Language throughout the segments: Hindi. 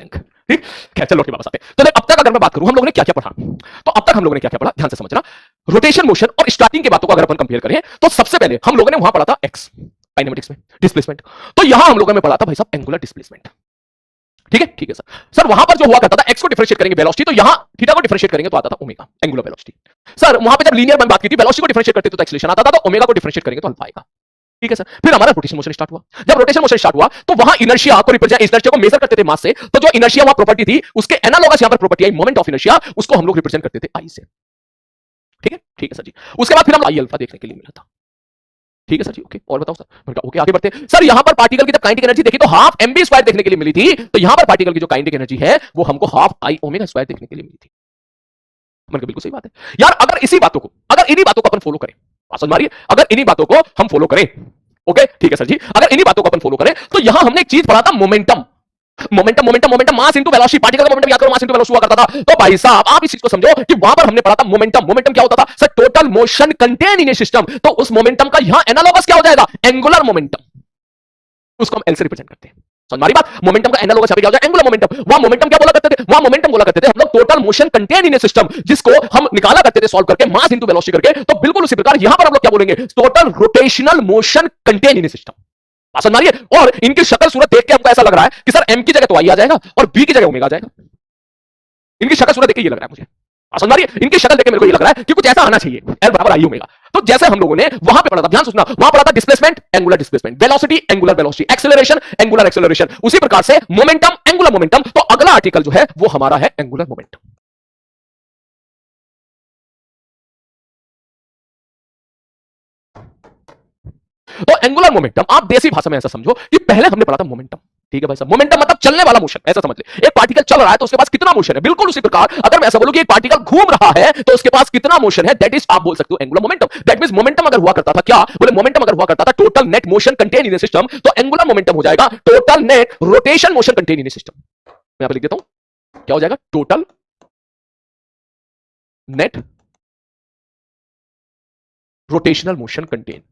बैंक। ठीक, खैर चलो वापस आते हैं। तो अब तक अगर मैं बात करूं हम लोगों ने क्या क्या पढ़ा, तो अब तक हम लोगों ने क्या क्या पढ़ा ध्यान से समझना। रोटेशन मोशन और स्टार्टिंग की बातों को अगर अपन कंपेयर करें तो सबसे पहले हम लोगों ने वहां पढ़ा था एक्स काइनेमेटिक्स में डिस्प्लेसमेंट, तो यहां हम लोगों ने पढ़ा था भाई साहब एंगुलर डिस्प्लेसमेंट। ठीक है सर वहां पर जो हुआ करता था एक्स को डिफरेंशिएट करेंगे वेलोसिटी, तो यहां थीटा को डिफरेंशिएट करेंगे तो आता था ओमेगा एंगुलर वेलोसिटी। सर वहां पे जब लीनियर में बात की थी वेलोसिटी को डिफरेंशिएट करते तो एक्सीलरेशन आता था, तो ओमेगा को डिफरेंशिएट करेंगे तो अल्फा आएगा। ठीक है सर, फिर हमारा रोटेशन मोशन स्टार्ट हुआ। जब रोटेशन मोशन स्टार्ट हुआ तो वहां इनर्शिया को रिप्रेजेंट, इनर्शिया को मेजर करते थे मास से, तो जो इनर्शिया वहां प्रॉपर्टी थी उसके एनालॉगस यहां पर property I moment of inertia, उसको हम लोग रिप्रेजेंट करते थे आई से। ठीक है सर जी। उसके बाद फिर हम आई अल्फा देखने के लिए मिला था। ठीक है सर जी, ओके और बताओ सर। ओके आगे बढ़ते हैं। सर यहां पर पार्टिकल की जब काइनेटिक एनर्जी देखी तो हाफ एमबी स्क्वायर देखने के लिए मिली थी, तो यहां पर पार्टिकल की जो काइनेटिक एनर्जी है वो हमको हाफ आई ओमेगा स्क्वायर देखने के लिए मिली थी। मतलब बिल्कुल सही बात है यार। अगर इन्हीं बातों को अपन फॉलो करें, समझ मारिए, अगर इन्हीं बातों को हम फॉलो करें, ओके ठीक है सर जी, अगर इन्हीं बातों को अपन फॉलो करें तो यहां हमने एक चीज पढ़ा था momentum, mass into velocity. Particle का मोमेंटम याद करो, मास इनटू वेलोसिटी हुआ करता था। तो भाई साहब आप इस चीज को समझो कि वहां पर हमने पढ़ा था मोमेंटम क्या होता था sir, total motion content in a system. तो उस मोमेंटम का यहां एनालॉगस क्या हो जाएगा, एंगुलर मोमेंटम, उसको हम एल से रिप्रेजेंट करते हैं। समझ मारी बात, मोमेंटम का एनालॉगस क्या हो जाएगा, एंगुलर मोमेंटम। वहां मोमेंटम क्या बोला करते थे, वहां मोमेंटम बोला करते थे हम लोग total motion content in a system, जिसको हम निकाला करते थे सॉल्व करके मास इनटू वेलोसिटी करके। तो बिल्कुल उसी प्रकार यहां पर हम लोग क्या बोलेंगे, total rotational motion content in a system. समझ मारिए, और इनकी शक्ल सूरत देख के हमको ऐसा लग रहा है कि सर एम की जगह तो आई आ जाएगा और बी की जगह ओमेगा आ जाएगा। इनकी शक्ल सूरत देख के ये लग रहा है मुझे, समझ मारिए, इनकी शक्ल देख के मेरे को ये लग रहा है कि कुछ ऐसा आना चाहिए, एल बराबर आई ओमेगा। तो जैसे हम लोगों ने वहां पे पढ़ा था, ध्यान सुनना, वहां पढ़ा था displacement angular displacement, velocity angular velocity, acceleration angular acceleration, उसी प्रकार से मोमेंटम एंगुलर मोमेंटम। तो अगला आर्टिकल जो है वो हमारा है एंगुलर मोमेंटम। तो एंगुलर मोमेंटम आप देसी भाषा में ऐसा समझो कि पहले हमने पढ़ा था मोमेंटम। ठीक है भाई साहब, मोमेंटम मतलब चलने वाला मोशन, ऐसा समझ ले। एक पार्टिकल चल रहा है तो उसके पास कितना मोशन है, बिल्कुल उसी प्रकार अगर मैं ऐसा बोलूं कि एक पार्टिकल घूम रहा है तो उसके पास कितना मोशन है, दैट इज आप बोल सकते हो angular momentum. That means momentum अगर हुआ करता था क्या, बोले मोमेंटम अगर हुआ करता था total net motion content in the system, तो एंगुलर मोमेंटम हो जाएगा total net rotation motion content in the system. मैं यहां पे लिख देता हूं, क्या हो जाएगा, total net rotational motion content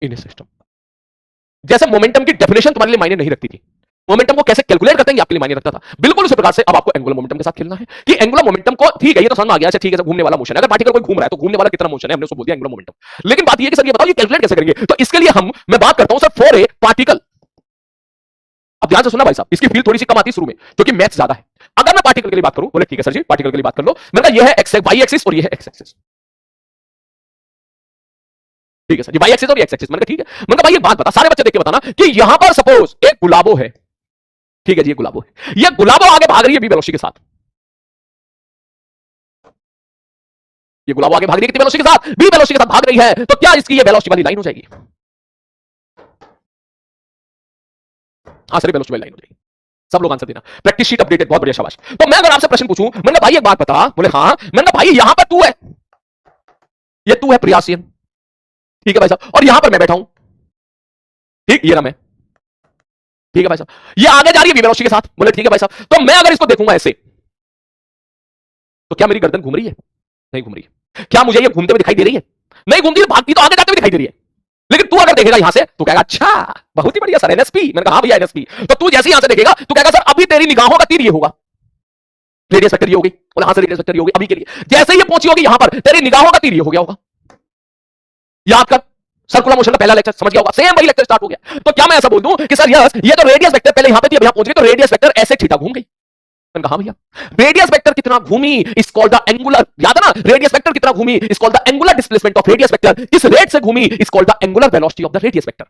in a system. जैसे मोमेंटम की डेफिनेशन तुम्हारे लिए मायने नहीं रखती थी, मोमेंटम को कैसे कैलकुलेट करते हैं आपके लिए मायने रखता था, बिल्कुल उसी प्रकार से अब आपको एंगुलर मोमेंटम के साथ खेलना है कि एंगुलर मोमेंटम को, ठीक है ये तो समझ में आ गया, ठीक है घूमने वाला मोशन है, अगर पार्टिकल कोई घूम रहा है तो घूमने वाला कितना मोशन है हमने उसको बोल दिया एंगुलर मोमेंटम। लेकिन बात ये कि सर ये बताओ ये कैलकुलेट कैसे करेंगे, तो इसके लिए मैं बात करता हूं सर फॉर ए पार्टिकल। अब ध्यान से सुनना भाई साहब, इसकी फील थोड़ी सी कम आती है शुरू में क्योंकि मैथ्स ज्यादा है। अगर मैं पार्टिकल के लिए बात करूं, बोले ठीक है सर जी पार्टिकल के लिए बात कर लो, मैंने कहा ये है एक्स वाई एक्सिस और ये है एक्स एक्सिस। ठीक है सर जी, वाई एक्सिस और एक्स एक्सिस। मैंने कहा ठीक है, मैंने कहा भाई ये बात बता, सारे बच्चे देख के बताना कि यहां पर सपोज एक गुलाबो है, ठीक है जी, ये गुलाबो है, ये गुलाबो आगे भाग रही है बी वेलोसिटी के साथ, ये गुलाबो आगे भाग रही है कितनी वेलोसिटी के साथ, बी वेलोसिटी के साथ भाग रही है, तो क्या इसकी ये वेलोसिटी वाली लाइन हो जाएगी, हाँ सर वेलोसिटी वाली लाइन हो जाएगी। सब लोग आंसर देना, प्रैक्टिस शीट अपडेटेड, बहुत बढ़िया शाबाश। तो मैं अगर आपसे प्रश्न पूछूं, मैंने कहा भाई एक बात बता, बोले हाँ, मैंने कहा भाई यहां पर तू है, ये तू है प्रियासियन, ठीक है भाई साहब, और यहां पर मैं बैठा हूं, ठीक ये ना मैं, ठीक है भाई साहब, ये आगे जा रही है बी वेलोसिटी के साथ, बोले ठीक है भाई साहब, तो मैं अगर इसको देखूंगा ऐसे, तो क्या मेरी गर्दन घूम रही है, नहीं घूम रही है, क्या मुझे ये घूमते हुए दिखाई दे रही है, नहीं घूमती, भागती तो आगे जाते हुए दिखाई दे रही है। लेकिन तू अगर देखेगा यहां से तो कहेगा अच्छा बहुत ही बढ़िया सर एनएसपी, मैंने कहा हाँ भैया एनएसपी, तो तू जैसे यहां से देखेगा तो कहेगा सर अभी तेरी निगाहों का तीर ये होगा, रेडियस वेक्टर ये होगी, बोले हाँ सर रेडियस वेक्टर ये होगी अभी के लिए, जैसे ये पहुंची होगी यहां पर तेरी निगाहों का तीर ये हो गया होगा। याद कर सर्कुलर मोशन का पहला लेक्चर समझ गया होगा, सेम वही लेक्चर स्टार्ट हो गया। तो क्या मैं ऐसा बोल दूं कि सर यस ये तो रेडियस वेक्टर पहले यहां पे थी अब यहां पहुंच गई, तो रेडियस वेक्टर ऐसे थीटा घूम गई। मैंने कहा भैया रेडियस वेक्टर कितना घूमी इज कॉल्ड द एंगुलर, याद है ना, रेडियस वेक्टर कितना घूमी is called the angular displacement of radius vector, किस रेट से घूमी is called the angular velocity of the radius vector.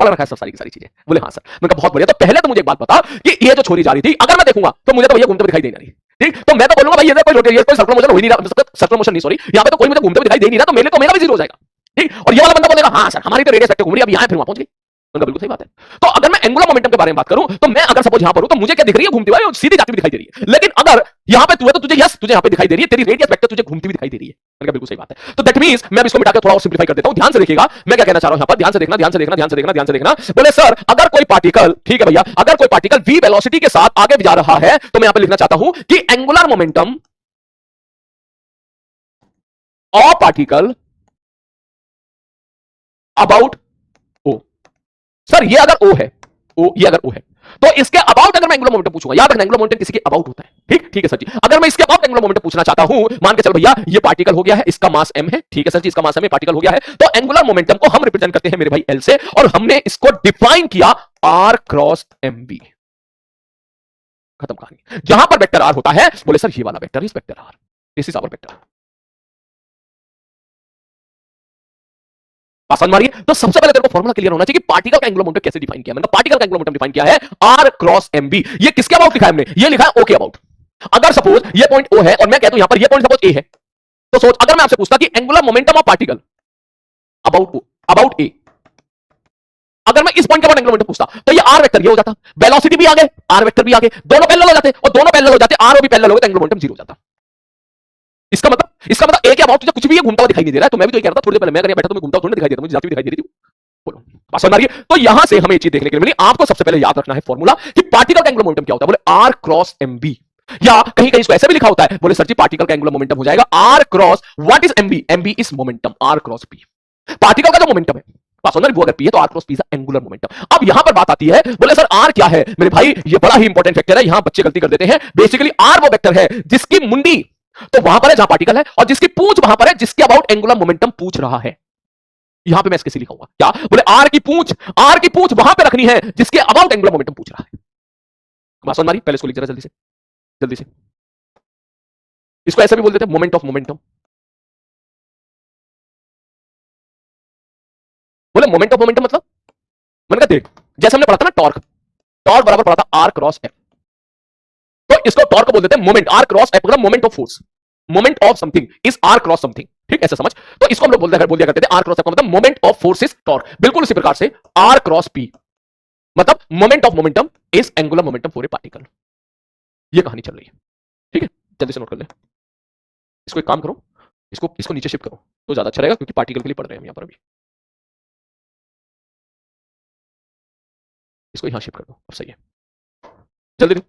पढ़ रखा है सब सारी की सारी चीजें, बोले हाँ सर। मैंने कहा बहुत बढ़िया, तो पहले तो मुझे एक बात बता कि ये जो छोरी जा रही थी अगर मैं देखूंगा तो मुझे तो भैया घूमते हुए दिखाई दे नहीं रही, ठीक, तो मैं तो बोलूंगा भाई ये कोई सर्कुलर मोशन हो ही नहीं रहा, सर्कुलर मोशन नहीं सॉरी, यहां पे तो कोई मुझे घूमते हुए दिखाई दे नहीं रहा, तो मेरे तो मेरा भी जीरो हो जाएगा, ठीक, और ये वाला बंदा बोलेगा हाँ सर हमारी तो रेडियस वेक्टर घूम रही है, अब यहां फिर वहां पहुंच गई। बिल्कुल सही बात है। तो अगर मैं एंगुलर मोमेंटम के बारे में बात करूं तो मैं अगर सपोज यहां पर हूं तो मुझे क्या दिख रही है, घूमती हुई सीधी जाती हुई दिखाई दे रही है, लेकिन अगर यहां पे तू है तो तुझे यस तुझे यहां पे दिखाई दे रही है, तेरी रेडियस वेक्टर तुझे घूमती हुई दिखाई दे रही है। मैंने कहा बिल्कुल सही बात है। तो दैट मींस मैं इसको मिटाकर थोड़ा और सिंपलीफाई कर देता हूं, ध्यान से देखिएगा मैं क्या कहना चाह रहा हूं यहां पर, ध्यान से देखना ध्यान से देखना ध्यान से देखना ध्यान से देखना। बोले सर अगर कोई पार्टिकल, ठीक है भैया, अगर कोई पार्टिकल v वेलोसिटी के साथ आगे जा रहा है तो मैं यहां पे लिखना चाहता हूं कि angular momentum of particle about O. Sir ये अगर ओ है ओ, ये अगर ओ है तो इसके अबाउट अगर मैं एंगुलर मोमेंटम पूछूंगा, याद रखना एंगुलर मोमेंटम किसी के अबाउट होता है, ठीक ठीक है सर जी। अगर मैं इसके अबाउट एंगुलर मोमेंटम पूछना चाहता हूं, मान के चल भैया ये पार्टिकल हो गया है, इसका मास m है, ठीक है सर जी, इसका मास m है, पार्टिकल हो गया है, तो एंगुलर मोमेंटम को हम रिप्रेजेंट करते हैं मेरे भाई l से, और हमने इसको डिफाइन किया r क्रॉस mv। खत्म कहानी। जहां पर वेक्टर r होता है, बोले सर ये वाला vector is vector r, this is our vector. आसान मारिए। तो सबसे पहले तेरे को फॉर्मूला क्लियर होना चाहिए कि पार्टिकल का एंगुलर मोमेंटम कैसे डिफाइन किया। मैंने पार्टिकल का एंगुलर मोमेंटम डिफाइन किया है r क्रॉस mv। ये किसके अबाउट लिखा है हमने? ये लिखा है o के अबाउट। अगर सपोज ये पॉइंट o है और मैं कहता हूं यहां पर ये पॉइंट सपोज a है, तो सोच अगर मैं आपसे पूछता कि angular momentum of particle about o, about a, अगर मैं इस पॉइंट के अबाउट एंगुलर मोमेंटम पूछता तो ये r वेक्टर ये हो जाता, वेलोसिटी भी आ गए, r वेक्टर भी आ गए, दोनों पैरेलल हो जाते, और दोनों पैरेलल हो जाते, r और भी पैरेलल हो गए, तो एंगुलर मोमेंटम 0 हो जाता। इसका मतलब a के अबाउट तुझे कुछ भी ये घूमता हुआ दिखाई नहीं दे रहा है, तो मैं भी तो ये कह रहा था थोड़ी देर पहले, मैं अगर बैठा तो मैं घूमता हुआ थोड़ी दिखाई देता, मुझे जाती हुई दिखाई दे रही थी। बोलो बात समझ आ रही है? तो यहां से हमें ये चीज देखने के लिए मिली। आपको सबसे पहले याद रखना है फॉर्मूला कि पार्टिकल का एंगुलर मोमेंटम क्या होता है, बोले r क्रॉस mv, या कहीं कहीं इसको ऐसे भी लिखा होता है, बोले सर जी पार्टिकल का एंगुलर मोमेंटम हो जाएगा r cross what is mv, mv is momentum, r cross p। Particle का जो मोमेंटम है वो अगर p है तो r cross p is angular momentum. अब यहां पर बात आती है, बोले सर r क्या है मेरे भाई, ये बड़ा ही इंपॉर्टेंट फैक्टर है, यहां बच्चे गलती कर देते हैं। बेसिकली r वो वेक्टर है जिसकी मुंडी तो वहां पर है जहां पार्टिकल है, और जिसकी पूंछ वहां पर है जिसके अबाउट एंगुलर मोमेंटम पूछ रहा है। यहां पे मैं इसके लिखूंगा क्या, बोले r की पूंछ वहां पे रखनी है जिसके अबाउट एंगुलर मोमेंटम पूछ रहा है। बात समझ मारी? पहले इसको लिख जरा जल्दी से। इसको ऐसे भी बोल देते हैं मोमेंट ऑफ मोमेंटम। बोले मोमेंट ऑफ मोमेंटम मतलब मैंने कहा देख, जैसे हमने पढ़ा था ना टॉर्क बराबर पढ़ा था r क्रॉस f, तो इसको टॉर्क बोल देते हैं मोमेंट, r क्रॉस f मतलब moment of force, moment of something is r cross something, ठीक ऐसे समझ। तो इसको हम लोग बोल दिया करते थे r क्रॉस f मतलब moment of force is torque. बिल्कुल उसी प्रकार से r क्रॉस p मतलब moment of momentum is angular momentum for a particle. ये कहानी चल रही है, ठीक है, जल्दी से नोट कर ले। इसको एक काम करो, इसको नीचे शिफ्ट करो तो ज्यादा अच्छा रहेगा, क्योंकि पार्टिकल के लिए पढ़ रहे हैं हम यहां पर अभी। इसको यहां शिफ्ट कर दो, अब सही है, जल्दी।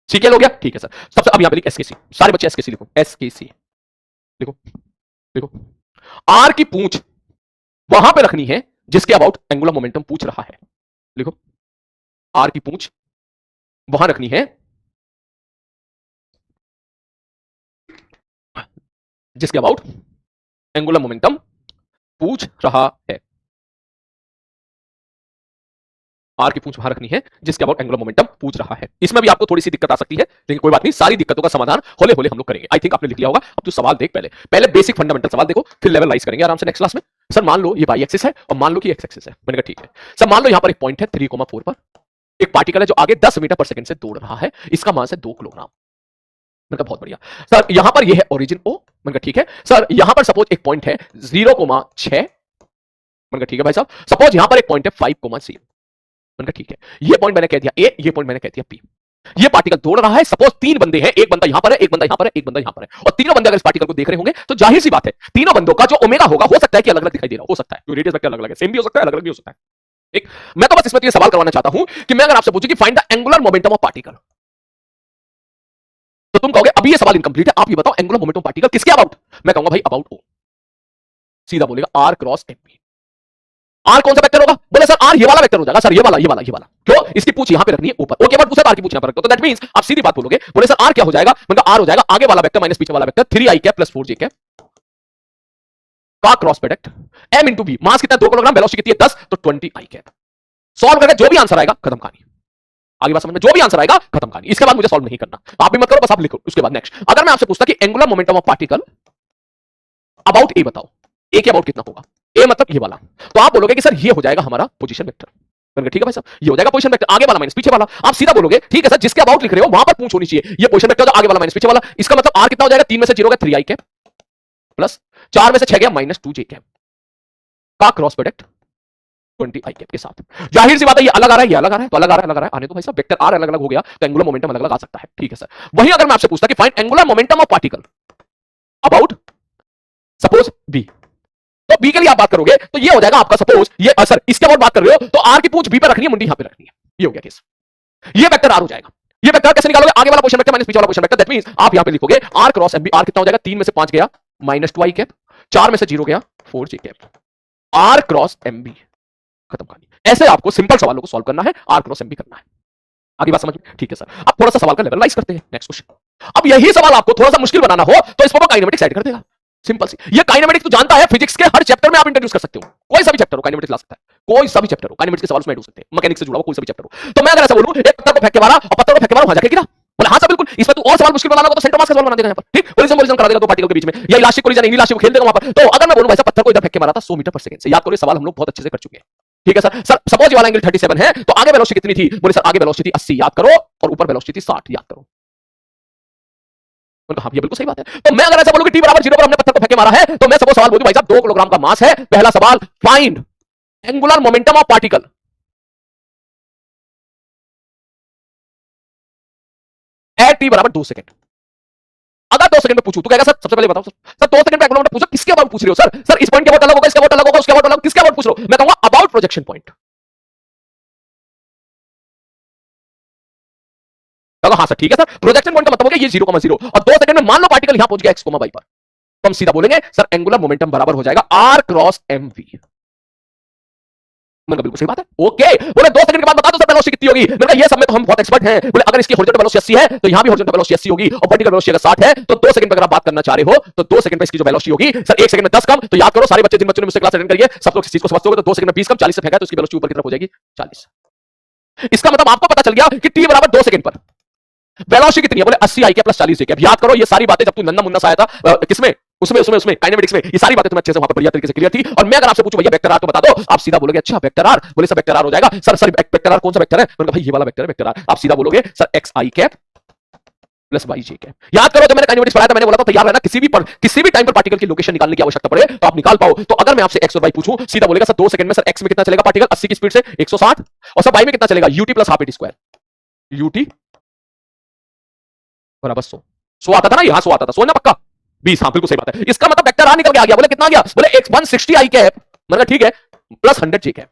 सीकेएल हो गया, ठीक है सर। सबसे अब यहां पे लिख एसकेसी, सारे बच्चे एसकेसी लिखो, एसकेसी देखो आर की पूंछ वहां पे रखनी है जिसके अबाउट एंगुलर मोमेंटम पूछ रहा है। लिखो आर की पूंछ वहां रखनी है जिसके अबाउट एंगुलर मोमेंटम पूछ रहा है। आर की पूंछ वहां रखनी है जिसके अबाउट एंगुलर मोमेंटम पूछ रहा है। इसमें भी आपको थोड़ी सी दिक्कत आ सकती है, लेकिन कोई बात नहीं, सारी दिक्कतों का समाधान होले होले हम लोग करेंगे। आई थिंक आपने लिख लिया होगा। अब तू सवाल देख, पहले बेसिक फंडामेंटल सवाल देखो, फिर लेवल राइज करेंगे आराम से नेक्स्ट क्लास में। सर मान लो ये वाई एक्सिस है और मान लो कि एक्स एक्सिस है। मैंने कहा ठीक है सर, मान लो यहां पर एक पॉइंट है 3,4 पर, एक पार्टिकल है जो आगे 10 मीटर पर सेकंड से दौड़ रहा है, इसका मास है 2 किलोग्राम। मैंने कहा बहुत बढ़िया सर, यहां पर ये है ओरिजिन ओ। मैंने कहा ठीक है सर, यहां पर सपोज एक पॉइंट है 0,6। मैंने कहा ठीक है भाई साहब, सपोज यहां पर एक पॉइंट है 5,0। मैंने कहा ठीक है, ये पॉइंट मैंने कह दिया ए, ये पॉइंट मैंने कह दिया बी। ये पार्टिकल दौड़ रहा है, सपोज 3 बंदे हैं, एक बंदा यहां पर है, एक बंदा यहां पर है, एक बंदा यहां पर है, और तीनों बंदे अगर इस पार्टिकल को देख रहे होंगे तो जाहिर सी बात है तीनों बंदों का जो ओमेगा होगा, हो सकता है कि अलग अलग दिखाई दे रहा हो सकता है, तो रेडियस वेक्टर अलग अलग है, सेम भी हो सकता है, अलग अलग भी हो सकता है। एक मैं तो बस इसमें सवाल करवाना चाहता हूं कि मैं अगर आपसे पूछूं कि find the angular momentum of particle, तो तुम कहोगे अभी ये सवाल इनकंप्लीट है, आप ये बताओ एंगुलर मोमेंटम ऑफ पार्टिकल किसके अबाउट। मैं कहूंगा भाई अबाउट ओ। सीधा बोलेगा आर क्रॉस एमपी। आर कौन सा वेक्टर होगा? बोले सर आर ये वाला वेक्टर हो जाएगा। सर ये वाला क्यों? इसकी पूछ यहां पे रखनी है ऊपर, ओके, बट पूछा आर की पूछ यहां पर रखो, तो दैट मींस आप सीधी बात बोलोगे, बोले सर आर क्या हो जाएगा, मतलब आर हो जाएगा आगे वाला वेक्टर माइनस पीछे वाला vector 3i cap plus 4j cap का cross product m into B. Mass कितना 2 किलोग्राम, वेलोसिटी कितनी है 10, तो 20i कैप। सॉल्व करके जो भी आंसर आएगा खत्म कहानी। आगे बात समझ में, जो भी आंसर आएगा खत्म कहानी। इसके बाद मुझे सॉल्व नहीं करना, आप भी मत करो, बस आप लिखो। उसके बाद नेक्स्ट, अगर मैं आपसे पूछता कि angular momentum of particle about A बताओ, ए के अबाउट कितना होगा, ए मतलब ये वाला, तो आप बोलोगे कि सर ये हो जाएगा हमारा पोजीशन वेक्टर। ठीक है भाई साहब, ये हो जाएगा पोजीशन वेक्टर, आगे वाला माइनस पीछे वाला। आप सीधा बोलोगे ठीक है सर, जिसके अबाउट लिख रहे हो वहां पर पूंछ होनी चाहिए, ये पोजीशन वेक्टर आगे वाला माइनस पीछे वाला। इसका मतलब आर कितना हो जाएगा, 3 में से 0 गया 3i कैप प्लस 4 में से 6 गया माइनस 2j कैप का क्रॉस प्रोडक्ट 20i कैप के साथ। जाहिर सी बात है ये अलग आ रहा है, ये अलग आ रहा है, तो अलग आ रहा है आने तो भाई साहब, वेक्टर आर अलग अलग हो गया तो एंगुलर मोमेंटम अलग अलग आ सकता है। ठीक है सर, वही अगर मैं आपसे पूछता कि find angular momentum of particle about suppose B, तो बी के लिए आप बात करोगे तो ये हो जाएगा आपका, सपोज ये सर इसके अबाउट बात कर रहे हो तो आर की पूंछ बी पे रखनी है, मुंडी यहां पे रखनी है, ये हो गया केस। ये वेक्टर आर हो जाएगा। ये वेक्टर कैसे निकालोगे, आगे वाला पोजीशन वेक्टर माइनस पीछे वाला पोजीशन वेक्टर, दैट मींस आप यहां पे लिखोगे आर क्रॉस एमबी। आर कितना हो जाएगा, 3 में से 5 गया माइनस 2i कैप, 4 में से 0 गया 4j cap R cross M B, खत्म कहानी। ऐसे आपको सिंपल सवालों को सॉल्व करना है, आर क्रॉस एम बी करना है। आगे बात समझ में? ठीक है सर। अब थोड़ा सा सवाल का लेवल राइज करते हैं। Next question. अब यही सवाल आपको थोड़ा सा मुश्किल बनाना हो तो इसको काइनेमेटिक्स ऐड कर देगा। सिंपल सी। ये काइनेमेटिक्स तो जानता है, फिजिक्स के हर चैप्टर में आप इंट्रोड्यूस कर सकते हो। कोई सा भी चैप्टर हो काइनेमेटिक्स ला सकता है, कोई सा भी चैप्टर हो काइनेमेटिक्स के सवाल उसमें ऐड हो सकते हैं। मैकेनिक्स से जुड़ा हुआ कोई सा भी चैप्टर हो। तो मैं अगर ऐसा बोलूं, एक पत्थर को फेंक के मारा और पत्थर को फेंक के मारा वहां जाके गिरा, बोले हाँ सर बिल्कुल, इसमें तू और सवाल मुश्किल बनाना होगा तो सेंटर मास का सवाल बना देगा यहां पर। ठीक, कोलिजन करा देगा दो पार्टिकल के बीच में, या इलास्टिक कोलिजन इलास्टिक को खेल देगा वहां पर। तो अगर मैं बोलूं भाई साहब पत्थर को इधर फेंक के मारा था 100 मीटर पर सेकंड से, याद करो ये सवाल हम लोग बहुत अच्छे से कर चुके हैं। ठीक है सर। सर सपोज ये वाला एंगल 37 है, तो आगे वेलोसिटी कितनी थी? बोले सर आगे वेलोसिटी 80 याद करो, और ऊपर वेलोसिटी 60 याद करो। हाँ ये बिल्कुल सही बात है। तो मैं अगर ऐसा बोलूं कि टी बराबर 0 पर हमने पत्थर को फेंके मारा है, तो मैं सपोज सवाल बोलूं भाई साहब 2 किलोग्राम का मास है, पहला सवाल find angular momentum of particle at T बराबर 2 सेकंड। अगर 2 सेकंड में पूछूं तो कहेगा सर सबसे पहले बताओ सर 2 सेकंड में एंगुलर मोमेंटम पूछो, किसके अबाउट पूछ रहे हो सर इस पॉइंट के अबाउट अलग होगा, इसके अबाउट अलग होगा, उसके अबाउट अलग, किसके अबाउट पूछ रहे हो? मैं कहूंगा अबाउट प्रोजेक्शन पॉइंट। हाँ सर ठीक है सर, प्रोजेक्शन पॉइंट का मतलब हो गया ये 0,0 और 2 सेकंड में मान लो पार्टिकल यहां पहुंच गया x, y पर, तो हम सीधा बोलेंगे सर एंगुलर मोमेंटम बराबर हो जाएगा r क्रॉस mv। मैंने बिल्कुल सही बात है। ओके, बोले 2 सेकंड के बाद बता दो सर वेलोसिटी कितनी होगी? मैंने कहा ये सब में तो हम बहुत एक्सपर्ट हैं। बोले अगर इसकी हॉरिजॉन्टल वेलोसिटी 80 है तो यहां भी हॉरिजॉन्टल वेलोसिटी 80 होगी, और वर्टिकल वेलोसिटी अगर 60 है तो 2 सेकंड पे अगर आप बात करना चाह रहे हो तो 2 सेकंड पे इसकी जो वेलोसिटी होगी सर 1 सेकंड में 10 कम। तो याद करो सारे बच्चे जिन बच्चों ने मुझसे क्लास अटेंड करी है सब लोग इस चीज को समझते हो, तो 2 सेकंड में 20 कम, 40 से फेंका तो इसकी वेलोसिटी ऊपर की तरफ हो जाएगी 40। इसका मतलब आपको पता चल गया कि t बराबर 2 सेकंड पर वेलोसिटी कितनी है? बोले 80 आई के प्लस 40 जे के। याद करो ये सारी बातें जब तू नन्ना मुन्ना सा आया था किसमें, उसमें काइनेमेटिक्स में, ये सारी बातें तुम्हें अच्छे से वहां पर बढ़िया तरीके से क्लियर थी। और मैं अगर आपसे पूछूं भैया वेक्टर आर तो बता दो, आप सीधा बोलोगे अच्छा वेक्टर आर। बोले सर वेक्टर आर हो जाएगा सर वेक्टर आर कौन सा वेक्टर है? मैंने कहा भाई ये वाला वेक्टर है वेक्टर आर। आप सीधा बोलोगे सर एक्स आई कैप प्लस वाई जे कैप। याद करो जब मैंने काइनेमेटिक्स पढ़ाया था मैंने बोला था तैयार रहना, किसी भी टाइम पर पार्टिकल की लोकेशन निकालने की आवश्यकता पड़े तो आप निकाल पाओ। तो अगर मैं आपसे एक्स और वाई पूछूं सीधा बोलेगा सर 2 सेकंड में सर एक्स में कितना चलेगा पार्टिकल 80 की स्पीड से 160, और सर वाई में कितना चलेगा UT plus half eighty square, UT बराबर 100 आता था ना, यहां 100 आता था, 100 ना पक्का 20। हाँ बिल्कुल सही बात है। इसका मतलब वेक्टर आर निकल के आ गया। बोले कितना आ गया? बोले 160 आई कैप, मतलब ठीक है, प्लस 100 जे कैप।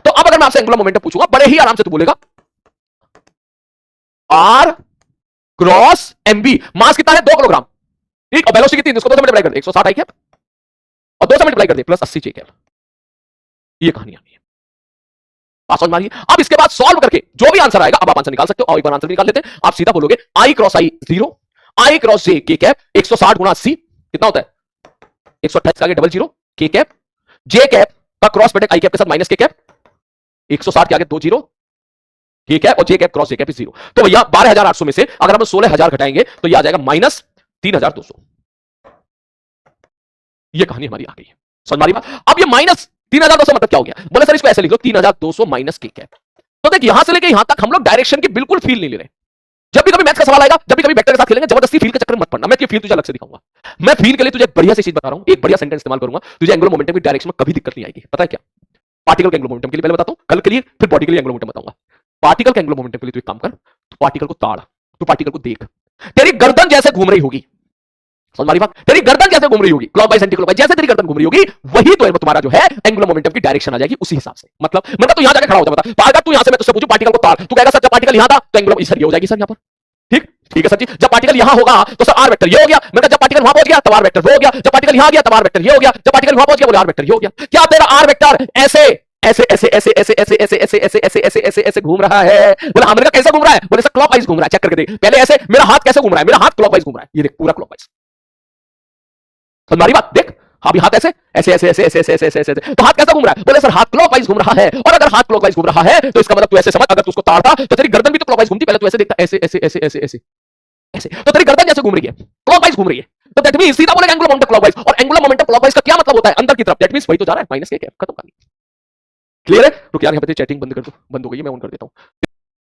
तो अब अगर मैं आपसे एंगुलर मोमेंटम पूछूंगा बड़े ही आराम से तू बोलेगा आर क्रॉस एमबी। मास कितना है? 2 किलोग्राम। ठीक, और वेलोसिटी कितनी? इसको 2 से मल्टीप्लाई कर दे, 160 आई कैप और 2 से मल्टीप्लाई कर दे प्लस 80 जे कैप। ये कहानी आनी है, बात समझ मारिए। अब इसके बाद सॉल्व करके जो भी आंसर आएगा अब आप आंसर निकाल सकते हो। और एक बार आंसर निकाल लेते हैं। आप सीधा बोलोगे आई क्रॉस आई 0, आई क्रॉस जे के कैप 160 गुना 80 कितना होता है? 128 का आगे डबल 0 के कैप, जे कैप का क्रॉस प्रोडक्ट आई कैप के साथ माइनस के कैप, 160 के आगे 2 0 के कैप, और जे कैप क्रॉस जे कैप 0। तो भैया 12800 में से अगर हम 16000 घटाएंगे तो यह आ जाएगा माइनस 3200। ये कहानी हमारी आ गई है, समझ मारी बात। अब ये माइनस 3200 मतलब क्या हो गया? बोले सर इसको ऐसे लिख लो 3200 माइनस के कैप। तो देख यहां से लेके यहां तक हम लोग डायरेक्शन की बिल्कुल फील नहीं ले रहे। जब भी कभी मैथ्स का सवाल आएगा, जब भी कभी वेक्टर के साथ खेलेंगे, जबरदस्ती फील के चक्कर में मत पड़ना। मैं तुझे फील तुझे अलग से दिखाऊंगा। मैं फील के लिए तुझे बढ़िया सी चीज बता रहा हूं, एक बढ़िया सेंटेंस इस्तेमाल करूंगा, तुझे एंगुलर मोमेंटम की डायरेक्शन में कभी दिक्कत नहीं आएगी। पता है क्या? पार्टिकल के एंगुलर मोमेंटम के लिए पहले बताता हूं, कल के लिए, फिर बॉडी के लिए एंगुलर मोमेंटम बताऊंगा। पार्टिकल के एंगुलर मोमेंटम के लिए तू एक काम कर, तू पार्टिकल को ताड़, तू पार्टिकल को देख, तेरी गर्दन जैसे घूम रही होगी, समझ मारी बात? तेरी गर्दन जैसे घूम रही होगी क्लॉकवाइज एंटी क्लॉकवाइज, जैसे तेरी गर्दन घूम रही होगी वही तो तुम्हारा जो है एंगुलर मोमेंटम की डायरेक्शन आ जाएगी उसी हिसाब से। मतलब तू यहां जाके खड़ा हो जा, बता अगर तू यहां से मैं तुझसे पूछूं पार्टिकल को ताड़, तू कहेगा सर जब पार्टिकल यहां था तो एंगुलर सर ये हो जाएगी सर यहां पर। ठीक ठीक है सर जी। जब पार्टिकल यहां होगा तो सर आर वेक्टर ये हो गया। मैं जब पार्टिकल वहां पहुंच गया तब आर वेक्टर वो हो गया, जब पार्टिकल यहां गया तब आर वेक्टर ये हो गया, जब पार्टिकल वहां पहुंच गया बोले आर वेक्टर ये हो गया। क्या तेरा आर वेक्टर ऐसे ऐसे ऐसे ऐसे ऐसे ऐसे ऐसे ऐसे ऐसे ऐसे ऐसे ऐसे ऐसे घूम रहा है? बोले हाँ। मैंने कहा कैसे घूम रहा है? बोले सर क्लॉकवाइज घूम रहा है, चेक करके देख। पहले ऐसे, मेरा हाथ कैसे घूम रहा है? मेरा हाथ क्लॉकवाइज घूम रहा है, ये देख पूरा क्लॉकवाइज। हमारी बात देख, अभी हाथ ऐसे ऐसे ऐसे ऐसे ऐसे ऐसे ऐसे ऐसे तो हाथ कैसा घूम रहा है? बोले सर हाथ क्लॉकवाइज घूम रहा है। और अगर हाथ क्लॉकवाइज घूम रहा है तो इसका मतलब तू ऐसे समझ, अगर तू उसको ताड़ता तो तेरी गर्दन भी तो क्लॉकवाइज घूमती। पहले तू ऐसे देखता, ऐसे ऐसे ऐसे ऐसे ऐसे ऐसे, तो तेरी गर्दन जैसे घूम रही है, क्लॉकवाइज घूम रही है। तो दैट मींस सीधा बोलेगा एंगुलर मोमेंटम क्लॉकवाइज। और एंगुलर मोमेंटम क्लॉकवाइज का क्या मतलब होता है? अंदर की तरफ। दैट मींस वही तो जा रहा है, माइनस के कैप। खत्म कहानी। क्लियर है? रुक यार, यहां पे चैटिंग बंद कर दो, बंद हो गई है, मैं ऑन कर देता हूं।